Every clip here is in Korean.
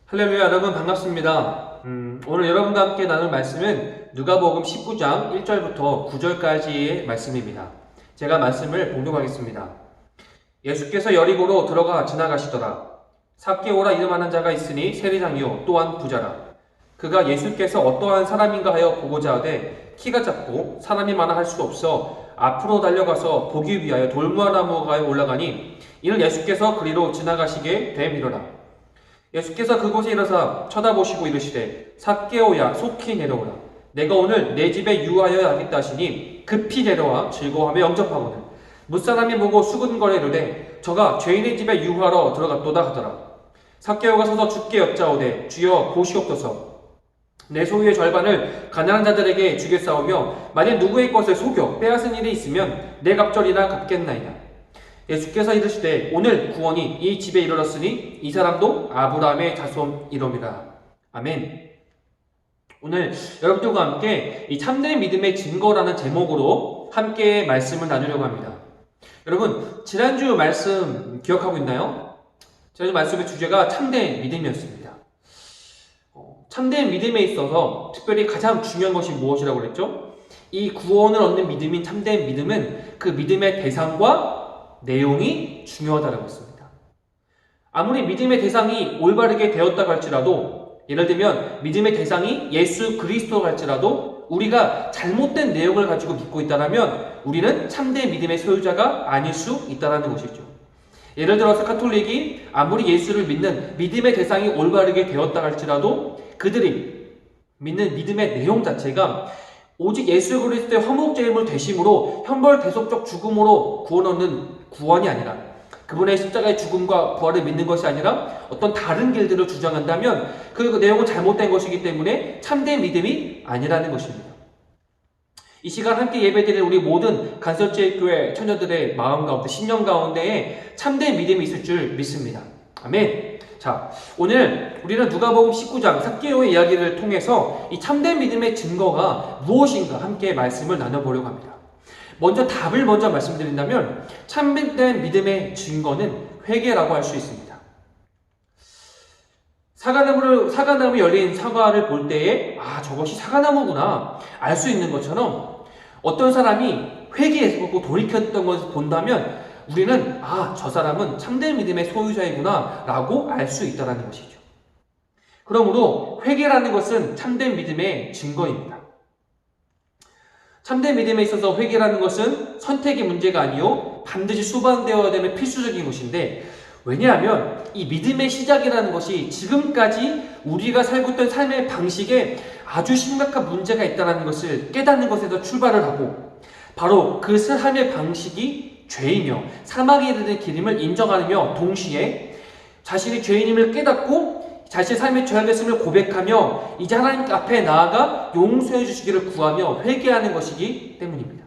할렐루야, 여러분 반갑습니다. 오늘 여러분과 함께 나눌 말씀은 누가복음 19장 1절부터 9절까지의 말씀입니다. 제가 말씀을 봉독하겠습니다. 예수께서 여리고로 들어가 지나가시더라. 삭개오라 이름하는 자가 있으니 세리장이요 또한 부자라. 그가 예수께서 어떠한 사람인가 하여 보고자 하되 키가 작고 사람이 많아 할 수도 없어 앞으로 달려가서 보기 위하여 돌무화나무가에 올라가니 이는 예수께서 그리로 지나가시게 됨이로라. 예수께서 그곳에 일어서 쳐다보시고 이르시되 삭개오야 속히 내려오라. 내가 오늘 내 집에 유하여 하겠다 하시니 급히 내려와 즐거워하며 영접하거늘 무사람이 보고 수근거리르되 저가 죄인의 집에 유하러 들어갔도다 하더라. 삭개오가 서서 주께 여짜오되 주여 보시옵소서. 내 소유의 절반을 가난한 자들에게 주겠사오며 만일 누구의 것을 속여 빼앗은 일이 있으면 내 갑절이나 갚겠나이다. 예수께서 이르시되 오늘 구원이 이 집에 이르렀으니 이 사람도 아브라함의 자손이로니라. 아멘. 오늘 여러분들과 함께 이 참된 믿음의 증거라는 제목으로 함께 말씀을 나누려고 합니다. 여러분, 지난주 말씀 기억하고 있나요? 지난주 말씀의 주제가 참된 믿음이었습니다. 참된 믿음에 있어서 특별히 가장 중요한 것이 무엇이라고 그랬죠? 이 구원을 얻는 믿음인 참된 믿음은 그 믿음의 대상과 내용이 중요하다고 했습니다. 아무리 믿음의 대상이 올바르게 되었다고 할지라도, 예를 들면 믿음의 대상이 예수 그리스도가 할지라도 우리가 잘못된 내용을 가지고 믿고 있다면 우리는 참된 믿음의 소유자가 아닐 수 있다는 것이죠. 예를 들어서 카톨릭이 아무리 예수를 믿는 믿음의 대상이 올바르게 되었다 할지라도 그들이 믿는 믿음의 내용 자체가 오직 예수 그리스도의 화목제물을 되심으로 형벌 대속적 죽음으로 구원 얻는 구원이 아니라, 그분의 십자가의 죽음과 부활을 믿는 것이 아니라 어떤 다른 길들을 주장한다면 그 내용은 잘못된 것이기 때문에 참된 믿음이 아니라는 것입니다. 이 시간 함께 예배드리는 우리 모든 간설제교회 처녀들의 마음 가운데, 신령 가운데에 참된 믿음이 있을 줄 믿습니다. 아멘. 자, 오늘 우리는 누가복음 19장 삭개오의 이야기를 통해서 이 참된 믿음의 증거가 무엇인가 함께 말씀을 나눠보려고 합니다. 먼저 답을 말씀드린다면 참된 믿음의 증거는 회개라고 할 수 있습니다. 사과나무 열린 사과를 볼 때에 저것이 사과나무구나 알 수 있는 것처럼 어떤 사람이 회개했고 돌이켰던 것을 본다면 우리는 저 사람은 참된 믿음의 소유자이구나 라고 알 수 있다는 것이죠. 그러므로 회개라는 것은 참된 믿음의 증거입니다. 참된 믿음에 있어서 회개라는 것은 선택의 문제가 아니요 반드시 수반되어야 되는 필수적인 것인데, 왜냐하면 이 믿음의 시작이라는 것이 지금까지 우리가 살고 있던 삶의 방식에 아주 심각한 문제가 있다는 것을 깨닫는 것에서 출발을 하고, 바로 그 삶의 방식이 죄이며 사망에 이르는 길임을 인정하며 동시에 자신이 죄인임을 깨닫고 자신의 삶의 죄악됐음을 고백하며 이제 하나님 앞에 나아가 용서해 주시기를 구하며 회개하는 것이기 때문입니다.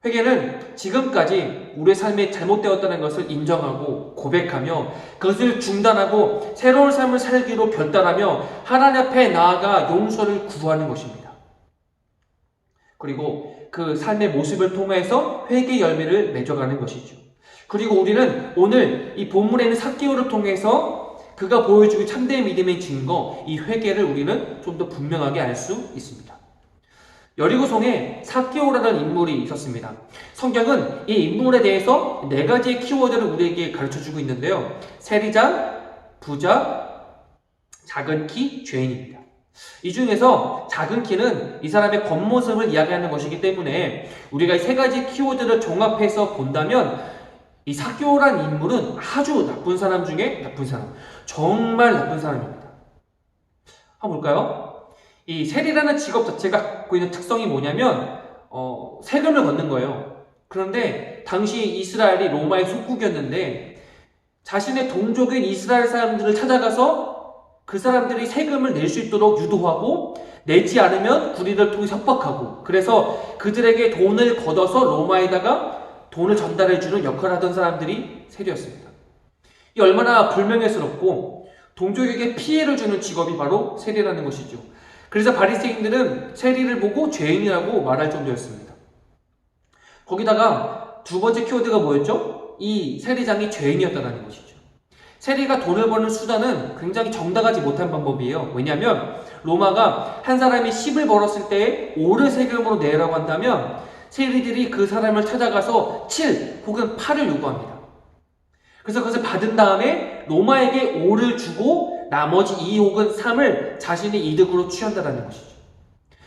회개는 지금까지 우리의 삶에 잘못되었다는 것을 인정하고 고백하며 그것을 중단하고 새로운 삶을 살기로 결단하며 하나님 앞에 나아가 용서를 구하는 것입니다. 그리고 그 삶의 모습을 통해서 회개 열매를 맺어가는 것이죠. 그리고 우리는 오늘 이 본문에 있는 삭개오를 통해서 그가 보여주기 참된 믿음의 증거, 이 회개를 우리는 좀 더 분명하게 알 수 있습니다. 여리고성에 삭개오라는 인물이 있었습니다. 성경은 이 인물에 대해서 4가지의 키워드를 우리에게 가르쳐주고 있는데요. 세리장, 부자, 작은 키, 죄인입니다. 이 중에서 작은 키는 이 사람의 겉모습을 이야기하는 것이기 때문에 우리가 이 3가지 키워드를 종합해서 본다면 이 삭개오라는 인물은 아주 나쁜 사람 중에 나쁜 사람, 정말 나쁜 사람입니다. 한번 볼까요? 이 세리라는 직업 자체가 갖고 있는 특성이 뭐냐면 세금을 걷는 거예요. 그런데 당시 이스라엘이 로마의 속국이었는데 자신의 동족인 이스라엘 사람들을 찾아가서 그 사람들이 세금을 낼 수 있도록 유도하고 내지 않으면 군인을 통해 협박하고, 그래서 그들에게 돈을 걷어서 로마에다가 돈을 전달해주는 역할을 하던 사람들이 세리였습니다. 이 얼마나 불명예스럽고 동족에게 피해를 주는 직업이 바로 세리라는 것이죠. 그래서 바리새인들은 세리를 보고 죄인이라고 말할 정도였습니다. 거기다가 두 번째 키워드가 뭐였죠? 이 세리장이 죄인이었다는 것이죠. 세리가 돈을 버는 수단은 굉장히 정당하지 못한 방법이에요. 왜냐하면 로마가 한 사람이 10을 벌었을 때 5를 세금으로 내라고 한다면 세리들이 그 사람을 찾아가서 7 혹은 8을 요구합니다. 그래서 그것을 받은 다음에 로마에게 5를 주고 나머지 2 혹은 3을 자신의 이득으로 취한다는 것이죠.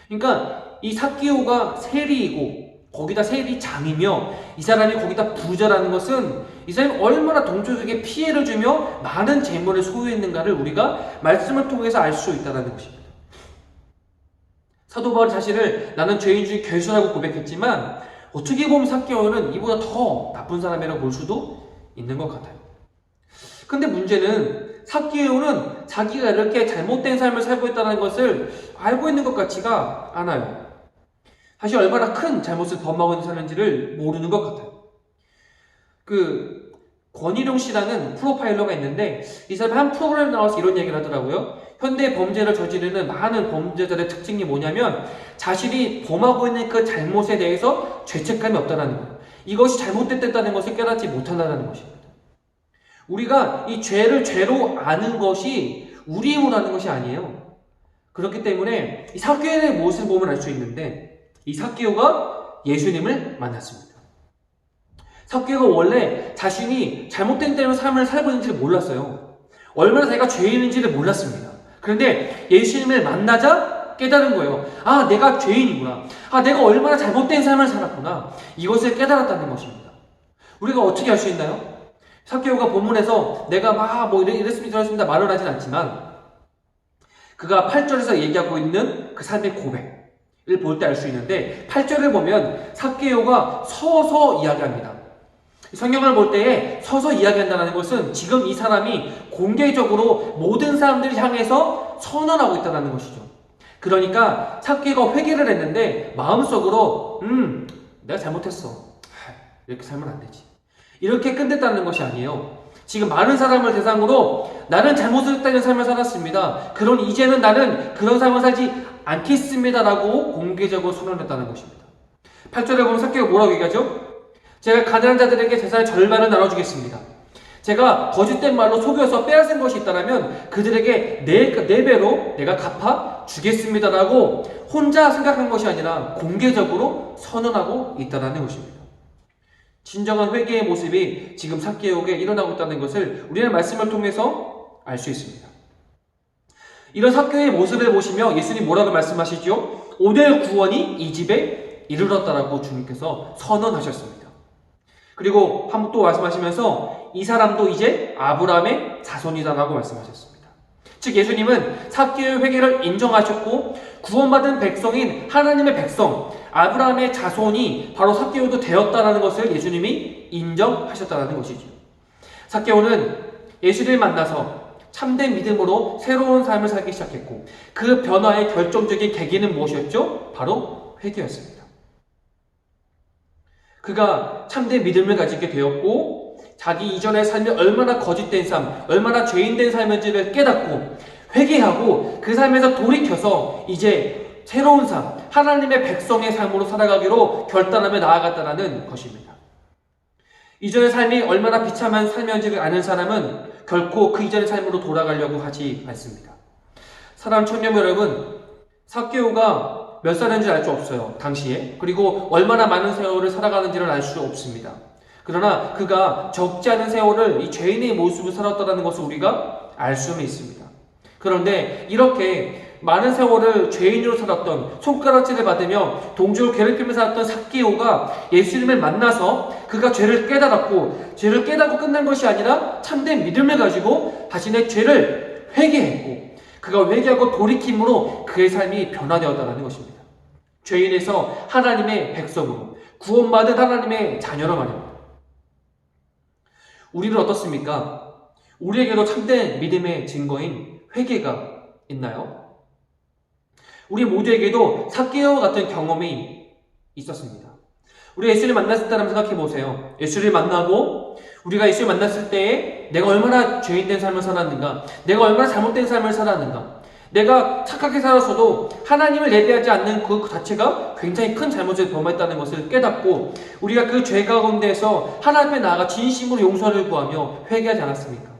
그러니까 이 삭개오가 세리이고 거기다 세리장이며 이 사람이 거기다 부자라는 것은 이 사람이 얼마나 동족에게 피해를 주며 많은 재물을 소유했는가를 우리가 말씀을 통해서 알 수 있다는 것입니다. 사도 바울이 자신을 나는 죄인 중에 괴수라고 고백했지만 어떻게 보면 삭개오는 이보다 더 나쁜 사람이라고 볼 수도 있는 것 같아요. 근데 문제는 삭개오는 자기가 이렇게 잘못된 삶을 살고 있다는 것을 알고 있는 것 같지가 않아요. 사실 얼마나 큰 잘못을 범하고 있는 사람인지를 모르는 것 같아요. 권일용 씨라는 프로파일러가 있는데 이 사람이 한 프로그램에 나와서 이런 얘기를 하더라고요. 현대 범죄를 저지르는 많은 범죄자들의 특징이 뭐냐면 자신이 범하고 있는 그 잘못에 대해서 죄책감이 없다는 거예요. 이것이 잘못됐다는 것을 깨닫지 못한다는 것입니다. 우리가 이 죄를 죄로 아는 것이 우리 힘으로 하는 것이 아니에요. 그렇기 때문에 이 삭개오의 모습을 보면 알 수 있는데 이 삭개오가 예수님을 만났습니다. 삭개오가 원래 자신이 잘못된 대로 삶을 살고 있는지를 몰랐어요. 얼마나 자기가 죄인인지를 몰랐습니다. 그런데 예수님을 만나자 깨달은 거예요. 아, 내가 죄인이구나. 아, 내가 얼마나 잘못된 삶을 살았구나. 이것을 깨달았다는 것입니다. 우리가 어떻게 할 수 있나요? 삭개오가 본문에서 내가 이랬습니다 저랬습니다 말을 하진 않지만 그가 8절에서 얘기하고 있는 그 삶의 고백을 볼 때 알 수 있는데 8절을 보면 삭개오가 서서 이야기합니다. 성경을 볼 때에 서서 이야기한다는 것은 지금 이 사람이 공개적으로 모든 사람들을 향해서 선언하고 있다는 것이죠. 그러니까 삭개오가 회개를 했는데 마음속으로 내가 잘못했어. 이렇게 살면 안 되지. 이렇게 끝냈다는 것이 아니에요. 지금 많은 사람을 대상으로 나는 잘못을 했다는 삶을 살았습니다. 그럼 이제는 나는 그런 삶을 살지 않겠습니다라고 공개적으로 선언했다는 것입니다. 8절에 보면 삭개오가 뭐라고 얘기하죠? 제가 가난한 자들에게 재산의 절반을 나눠주겠습니다. 제가 거짓된 말로 속여서 빼앗은 것이 있다면 그들에게 4배로 내가 갚아 주겠습니다라고 혼자 생각한 것이 아니라 공개적으로 선언하고 있다는 것입니다. 진정한 회개의 모습이 지금 삭개오에게 일어나고 있다는 것을 우리는 말씀을 통해서 알 수 있습니다. 이런 삭개오의 모습을 보시며 예수님 뭐라고 말씀하시죠? 오늘 구원이 이 집에 이르렀다라고 주님께서 선언하셨습니다. 그리고 한 번 또 말씀하시면서 이 사람도 이제 아브라함의 자손이다라고 말씀하셨습니다. 즉 예수님은 삭개오의 회개를 인정하셨고 구원받은 백성인 하나님의 백성 아브라함의 자손이 바로 삭개오도 되었다는 것을 예수님이 인정하셨다는 것이죠. 삭개오는 예수님을 만나서 참된 믿음으로 새로운 삶을 살기 시작했고 그 변화의 결정적인 계기는 무엇이었죠? 바로 회개였습니다. 그가 참된 믿음을 가지게 되었고 자기 이전의 삶이 얼마나 거짓된 삶, 얼마나 죄인된 삶인지를 깨닫고 회개하고 그 삶에서 돌이켜서 이제 새로운 삶, 하나님의 백성의 삶으로 살아가기로 결단하며 나아갔다는 것입니다. 이전의 삶이 얼마나 비참한 삶이었는지를 아는 사람은 결코 그 이전의 삶으로 돌아가려고 하지 않습니다. 사랑하는 청년 여러분, 삭개오가 몇 살인지 알 수 없어요. 당시에. 그리고 얼마나 많은 세월을 살아가는지를 알 수 없습니다. 그러나 그가 적지 않은 세월을 이 죄인의 모습을 살았다는 것을 우리가 알 수는 있습니다. 그런데 이렇게 많은 세월을 죄인으로 살았던 손가락질을 받으며 동족을 괴롭히며 살았던 삭개오가 예수님을 만나서 그가 죄를 깨달았고 죄를 깨닫고 끝난 것이 아니라 참된 믿음을 가지고 자신의 죄를 회개했고 그가 회개하고 돌이킴으로 그의 삶이 변화되었다는 것입니다. 죄인에서 하나님의 백성으로 구원받은 하나님의 자녀로 말입니다. 우리는 어떻습니까? 우리에게도 참된 믿음의 증거인 회개가 있나요? 우리 모두에게도 삭개오와 같은 경험이 있었습니다. 우리 예수를 만났을 때 한번 생각해 보세요. 예수를 만나고 우리가 예수를 만났을 때에 내가 얼마나 죄인된 삶을 살았는가, 내가 얼마나 잘못된 삶을 살았는가, 내가 착하게 살았어도 하나님을 예배하지 않는 그 자체가 굉장히 큰 잘못을 범했다는 것을 깨닫고 우리가 그 죄 가운데에서 하나님 앞에 나아가 진심으로 용서를 구하며 회개하지 않았습니까?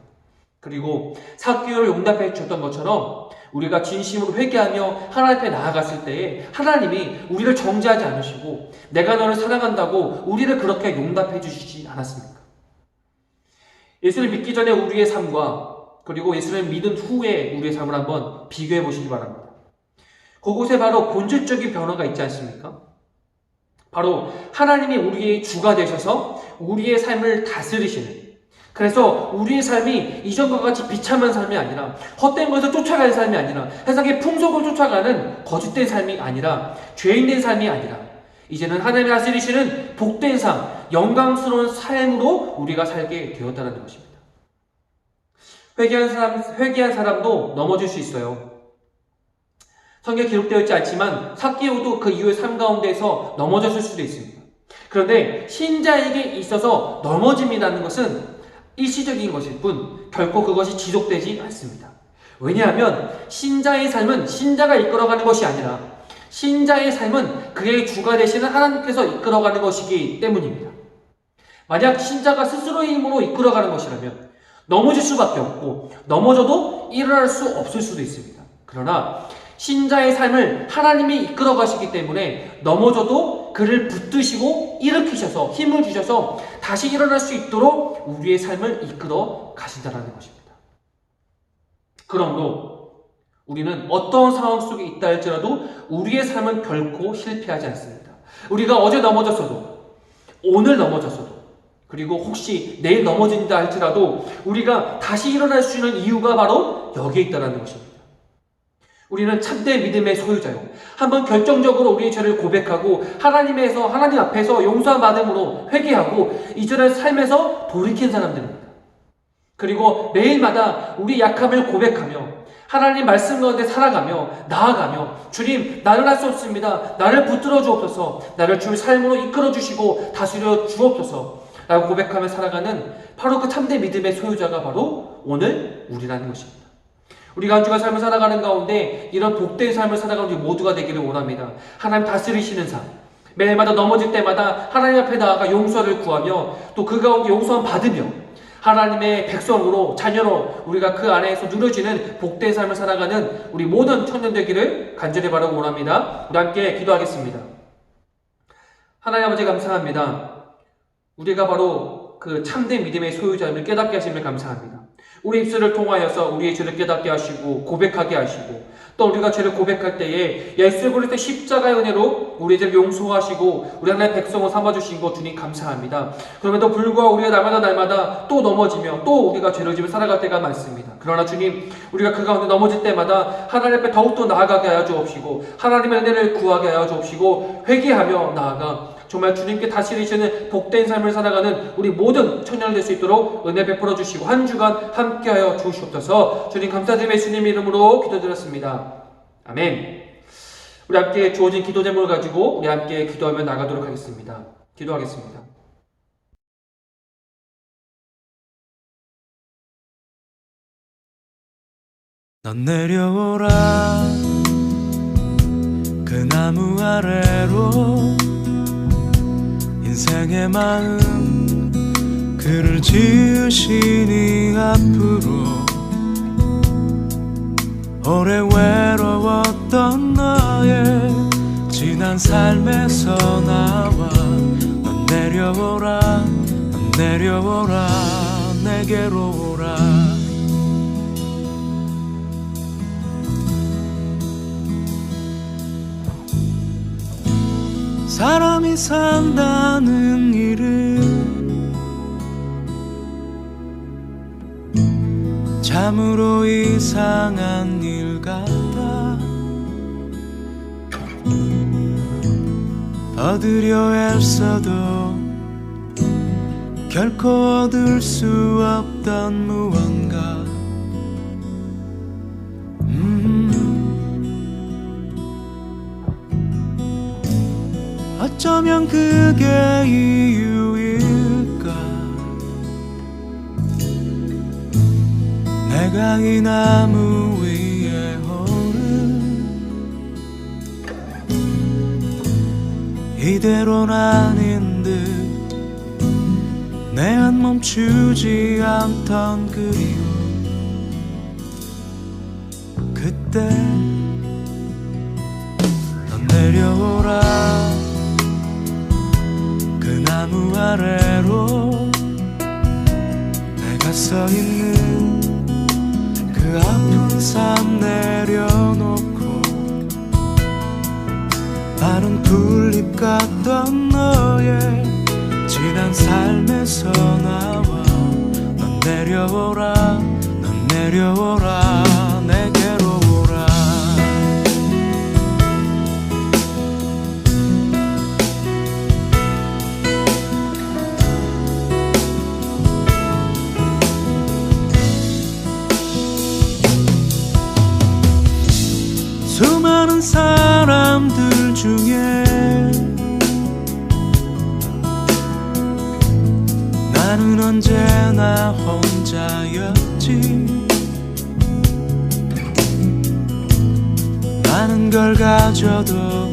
그리고 삭개오를 용납해 줬던 것처럼 우리가 진심으로 회개하며 하나님 앞에 나아갔을 때에 하나님이 우리를 정죄하지 않으시고 내가 너를 사랑한다고 우리를 그렇게 용납해 주시지 않았습니까? 예수를 믿기 전에 우리의 삶과 그리고 예수를 믿은 후에 우리의 삶을 한번 비교해 보시기 바랍니다. 그곳에 바로 본질적인 변화가 있지 않습니까? 바로 하나님이 우리의 주가 되셔서 우리의 삶을 다스리시는, 그래서 우리의 삶이 이전과 같이 비참한 삶이 아니라 헛된 것을 쫓아가는 삶이 아니라 세상의 풍속을 쫓아가는 거짓된 삶이 아니라 죄인된 삶이 아니라 이제는 하나님이 다스리시는 복된 삶, 영광스러운 삶으로 우리가 살게 되었다는 것입니다. 회개한 사람도 넘어질 수 있어요. 성경에 기록되어 있지 않지만 삭개오도 그 이후의 삶 가운데서 넘어졌을 수도 있습니다. 그런데 신자에게 있어서 넘어짐이라는 것은 일시적인 것일 뿐 결코 그것이 지속되지 않습니다. 왜냐하면 신자의 삶은 신자가 이끌어가는 것이 아니라 신자의 삶은 그의 주가 되시는 하나님께서 이끌어가는 것이기 때문입니다. 만약 신자가 스스로의 힘으로 이끌어가는 것이라면 넘어질 수밖에 없고 넘어져도 일어날 수 없을 수도 있습니다. 그러나 신자의 삶을 하나님이 이끌어 가시기 때문에 넘어져도 그를 붙드시고 일으키셔서 힘을 주셔서 다시 일어날 수 있도록 우리의 삶을 이끌어 가신다는 것입니다. 그러므로 우리는 어떤 상황 속에 있다 할지라도 우리의 삶은 결코 실패하지 않습니다. 우리가 어제 넘어졌어도 오늘 넘어졌어도 그리고 혹시 내일 넘어진다 할지라도 우리가 다시 일어날 수 있는 이유가 바로 여기에 있다는 것입니다. 우리는 참된 믿음의 소유자요. 한번 결정적으로 우리의 죄를 고백하고 하나님 앞에서 용서함 받음으로 회개하고 이전의 삶에서 돌이킨 사람들입니다. 그리고 매일마다 우리 약함을 고백하며 하나님 말씀 가운데 살아가며 나아가며 주님 나는 할 수 없습니다. 나를 붙들어 주옵소서. 나를 주의 삶으로 이끌어 주시고 다스려 주옵소서 라고 고백하며 살아가는 바로 그 참된 믿음의 소유자가 바로 오늘 우리라는 것입니다. 우리가 한 주간 삶을 살아가는 가운데 이런 복된 삶을 살아가는 우리 모두가 되기를 원합니다. 하나님 다스리시는 삶, 매일마다 넘어질 때마다 하나님 앞에 나아가 용서를 구하며 또 그 가운데 용서함 받으며 하나님의 백성으로 자녀로 우리가 그 안에서 누려지는 복된 삶을 살아가는 우리 모든 청년 되기를 간절히 바라고 원합니다. 우리 함께 기도하겠습니다. 하나님 아버지 감사합니다. 우리가 바로 그 참된 믿음의 소유자임을 깨닫게 하심을 감사합니다. 우리 입술을 통하여서 우리의 죄를 깨닫게 하시고 고백하게 하시고 또 우리가 죄를 고백할 때에 예수 그리스도의 십자가의 은혜로 우리의 죄를 용서하시고 우리 하나님의 백성을 삼아주신 것 주님 감사합니다. 그럼에도 불구하고 우리가 날마다 또 넘어지며 또 우리가 죄를 지며 살아갈 때가 많습니다. 그러나 주님 우리가 그 가운데 넘어질 때마다 하나님 앞에 더욱더 나아가게 하여 주옵시고 하나님의 은혜를 구하게 하여 주옵시고 회개하며 나아가 정말 주님께 다스리시는 복된 삶을 살아가는 우리 모든 청년이 될 수 있도록 은혜 베풀어 주시고 한 주간 함께하여 주시옵소서. 주님 감사드리며 예수님 이름으로 기도드렸습니다. 아멘. 우리 함께 주어진 기도 제목을 가지고 우리 함께 기도하며 나가도록 하겠습니다. 기도하겠습니다. 넌 내려오라 그 나무 아래로 인생의 마음 그를 지으시니 앞으로 오래 외로웠던 너의 지난 삶에서 나와 넌 내려오라 내게로 오라 사람이 산다는 일은 참으로 이상한 일 같아 얻으려 애써도 결코 얻을 수 없던 무언가 어쩌면 그게 이유일까 내가 이 나무 위에 오른 이대로는 아닌 듯 내 안 멈추지 않던 그리움 그때 넌 내려오라 그 나무 아래로 내가 서 있는 그 아픈 삶 내려놓고 마른 풀잎 같던 너의 지난 삶에서 나와 넌 내려오라 넌 내려오라 내게로 오라 수많은 사람들 중에 나는 언제나 혼자였지 많은 걸 가져도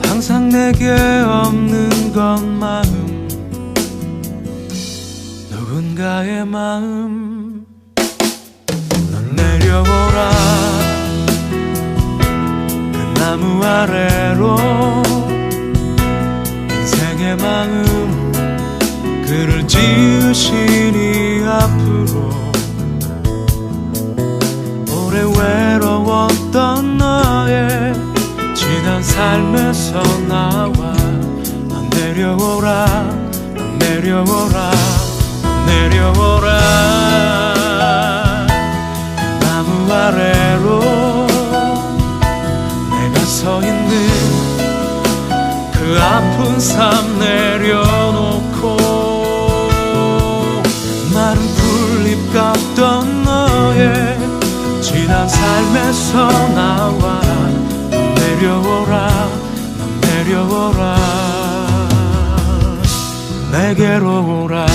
항상 내게 없는 건 마음 누군가의 마음 넌 내려오라 그 나무 아래로 인생의 마음 그를 지으시니 앞으로 오래 외로웠던 너의 지난 삶에서 나와 넌 내려오라 넌 내려오라 넌 내려오라 그 나무 아래로 내가 서 있는 그 아픈 삶 내려놓고 마른 풀잎 같던 너의 지난 삶에서 나와 넌 내려오라 넌 내려오라 내게로 오라